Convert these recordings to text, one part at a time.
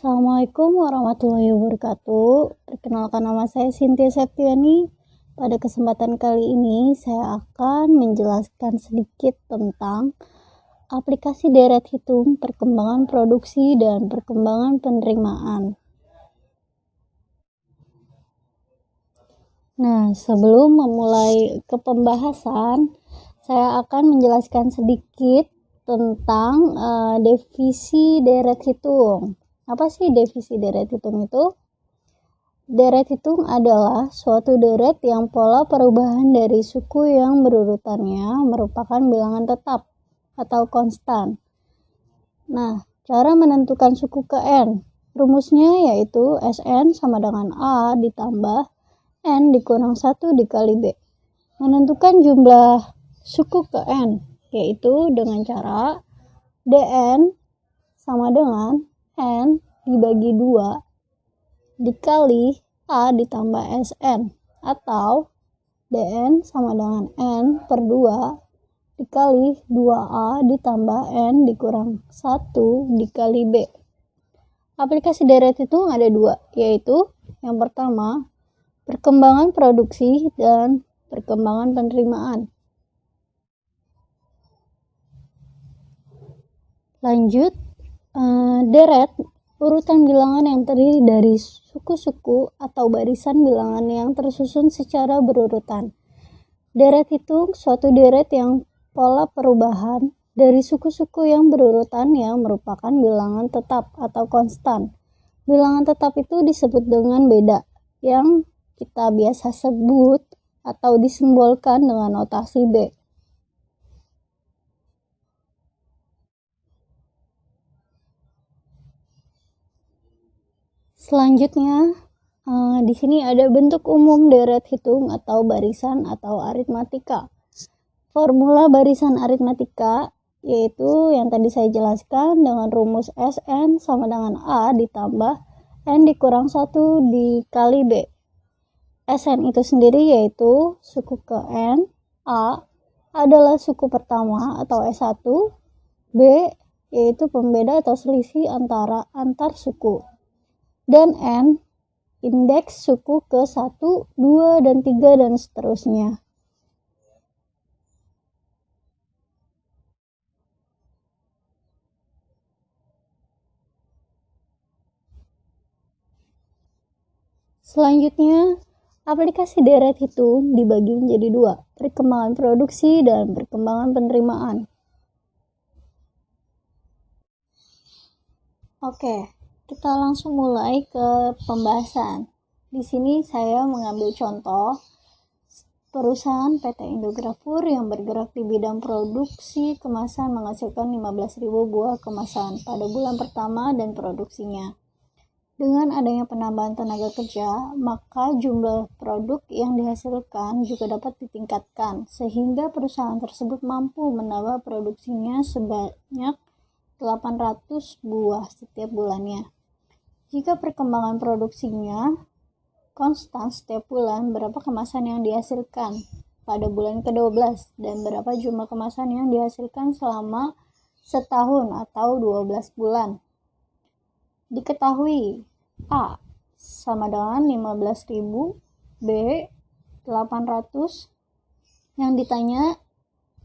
Assalamualaikum warahmatullahi wabarakatuh. Perkenalkan, nama saya Cynthia Septiani. Pada kesempatan kali ini saya akan menjelaskan sedikit tentang aplikasi deret hitung, perkembangan produksi, dan perkembangan penerimaan. Nah, sebelum memulai ke pembahasan, saya akan menjelaskan sedikit tentang definisi deret hitung. Apa sih definisi deret hitung itu? Deret hitung adalah suatu deret yang pola perubahan dari suku yang berurutannya merupakan bilangan tetap atau konstan. Nah, cara menentukan suku ke N, rumusnya yaitu Sn sama dengan A ditambah N dikurang 1 dikali B. Menentukan jumlah suku ke N, yaitu dengan cara Dn sama dengan N dibagi 2 dikali A ditambah Sn, atau Dn sama dengan N per 2 dikali 2A ditambah N dikurang 1 dikali B. Aplikasi deret itu ada dua, yaitu yang pertama perkembangan produksi dan perkembangan penerimaan. Lanjut, deret urutan bilangan yang terdiri dari suku-suku atau barisan bilangan yang tersusun secara berurutan. Deret itu suatu deret yang pola perubahan dari suku-suku yang berurutan yang merupakan bilangan tetap atau konstan. Bilangan tetap itu disebut dengan beda, yang kita biasa sebut atau disimbolkan dengan notasi B. Selanjutnya, di sini ada bentuk umum deret hitung atau barisan atau aritmatika. Formula barisan aritmatika yaitu yang tadi saya jelaskan dengan rumus Sn sama dengan A ditambah N dikurang 1 dikali B. Sn itu sendiri yaitu suku ke N, A adalah suku pertama atau S1, B yaitu pembeda atau selisih antar suku, dan N indeks suku ke 1, 2, dan 3 dan seterusnya. Selanjutnya, aplikasi deret hitung dibagi menjadi dua, perkembangan produksi dan perkembangan penerimaan. Oke, kita langsung mulai ke pembahasan. Di sini saya mengambil contoh perusahaan PT Indografur yang bergerak di bidang produksi kemasan menghasilkan 15.000 buah kemasan pada bulan pertama dan produksinya. Dengan adanya penambahan tenaga kerja, maka jumlah produk yang dihasilkan juga dapat ditingkatkan, sehingga perusahaan tersebut mampu menambah produksinya sebanyak 800 buah setiap bulannya. Jika perkembangan produksinya konstan setiap bulan, berapa kemasan yang dihasilkan pada bulan ke-12 dan berapa jumlah kemasan yang dihasilkan selama setahun atau 12 bulan. Diketahui A sama dengan 15.000, B 800, yang ditanya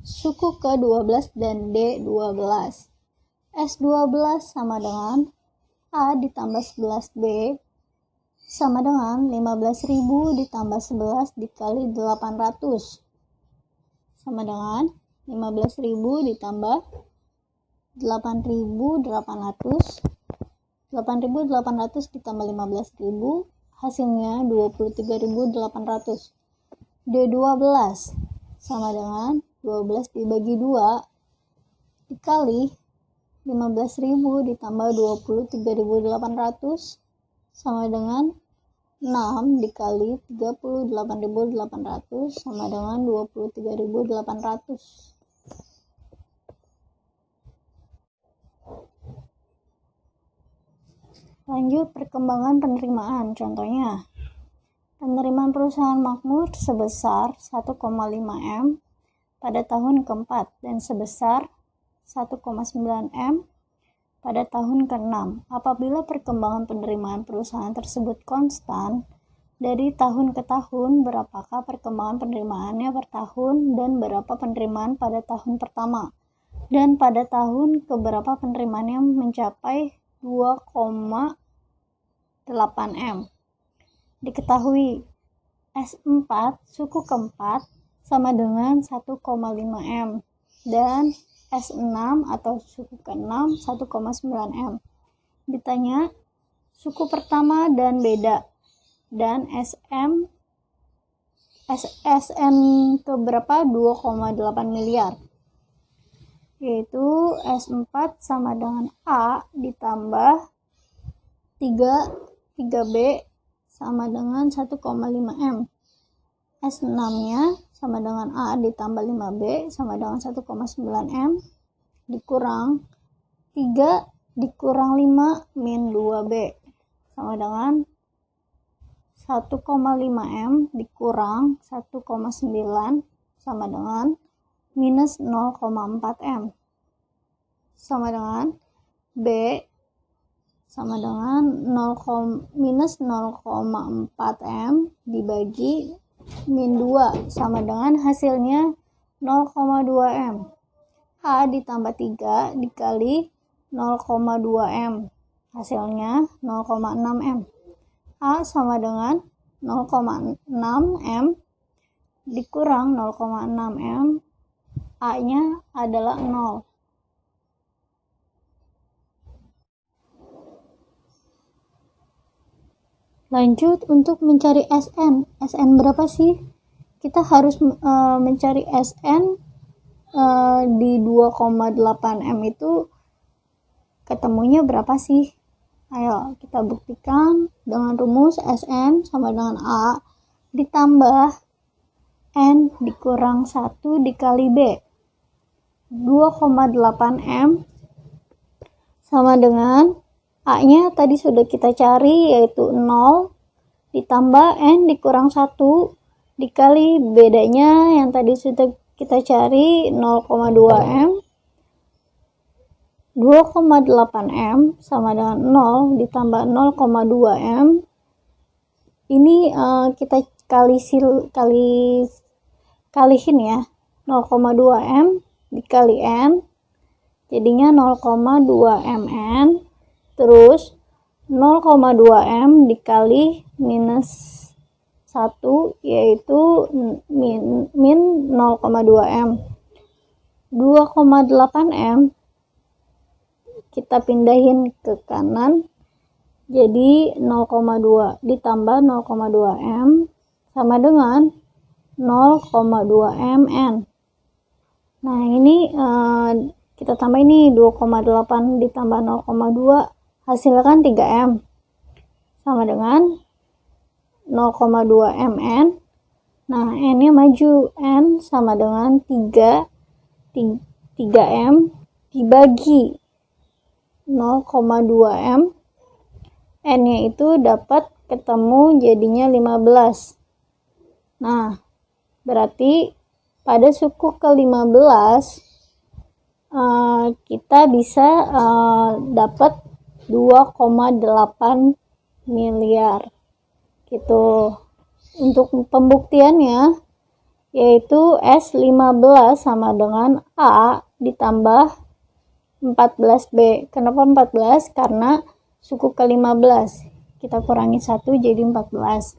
suku ke-12 dan D 12. S12 sama dengan A ditambah 11B sama dengan 15.000 ditambah 11 dikali 800 sama dengan 15.000 ditambah 8.800 ditambah 15.000 hasilnya 23.800. D12 sama dengan 12 dibagi 2 dikali 15.000 ditambah 23.800 sama dengan 6 dikali 38.800 sama dengan 23.800. Lanjut, perkembangan penerimaan. Contohnya, penerimaan perusahaan makmur sebesar 1,5 M pada tahun keempat dan sebesar 1,9 M pada tahun ke-6. Apabila perkembangan penerimaan perusahaan tersebut konstan dari tahun ke tahun, berapakah perkembangan penerimaannya per tahun dan berapa penerimaan pada tahun pertama? Dan pada tahun keberapa penerimaannya mencapai 2,8 M. Diketahui S4 suku keempat sama dengan 1,5 M dan S6 atau suku ke-6 1,9 M. Ditanya suku pertama dan beda, dan SN keberapa 2,8 miliar, yaitu S4 sama dengan A ditambah 3B sama dengan 1,5 M. S6 nya sama dengan A ditambah 5B sama dengan 1,9 M dikurang 3 dikurang 5 min 2B sama dengan 1,5 M dikurang 1,9 sama dengan minus 0,4 M sama dengan B sama dengan minus 0,4 M dibagi min 2 sama dengan hasilnya 0,2 M. A ditambah 3 dikali 0,2 M hasilnya 0,6 M. A sama dengan 0,6 M dikurang 0,6 M, A nya adalah 0. Lanjut untuk mencari SN. SN berapa sih? Kita harus mencari SN di 2,8 M itu ketemunya berapa sih? Ayo kita buktikan dengan rumus SN sama dengan A ditambah N dikurang 1 dikali B. 2,8 M sama dengan A-nya tadi sudah kita cari yaitu 0 ditambah N dikurang 1 dikali bedanya yang tadi sudah kita cari 0,2 M. 2,8 M sama dengan 0 ditambah 0,2 M. Ini kita kalihin ya. 0,2 M dikali N jadinya 0,2 MN. Terus 0,2 M dikali minus 1 yaitu min 0,2 M. 2,8 M kita pindahin ke kanan jadi 0,2 ditambah 0,2 M sama dengan 0,2 MN. Nah ini kita tambah ini 2,8 ditambah 0,2 hasilkan 3 M sama dengan 0,2 MN. Nah N nya maju, N sama dengan 3 M dibagi 0,2 M, N nya itu dapat ketemu jadinya 15. Nah berarti pada suku ke-15 kita bisa dapat 2,8 miliar gitu. Untuk pembuktiannya yaitu S15 sama dengan A ditambah 14B. Kenapa 14? Karena suku ke-15 kita kurangi 1 jadi 14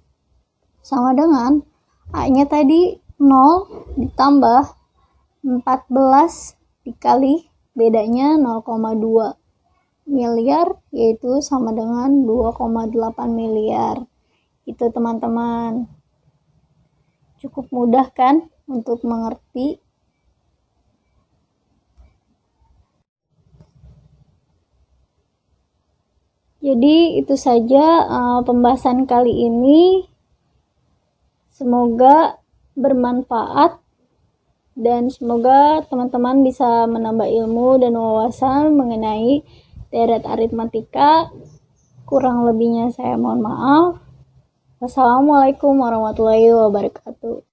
sama dengan A nya tadi 0 ditambah 14 dikali bedanya 0,2 miliar yaitu sama dengan 2,8 miliar. Itu teman-teman, cukup mudah kan untuk mengerti. Jadi itu saja pembahasan kali ini. Semoga bermanfaat dan semoga teman-teman bisa menambah ilmu dan wawasan mengenai deret aritmatika. Kurang lebihnya saya mohon maaf. Wassalamualaikum warahmatullahi wabarakatuh.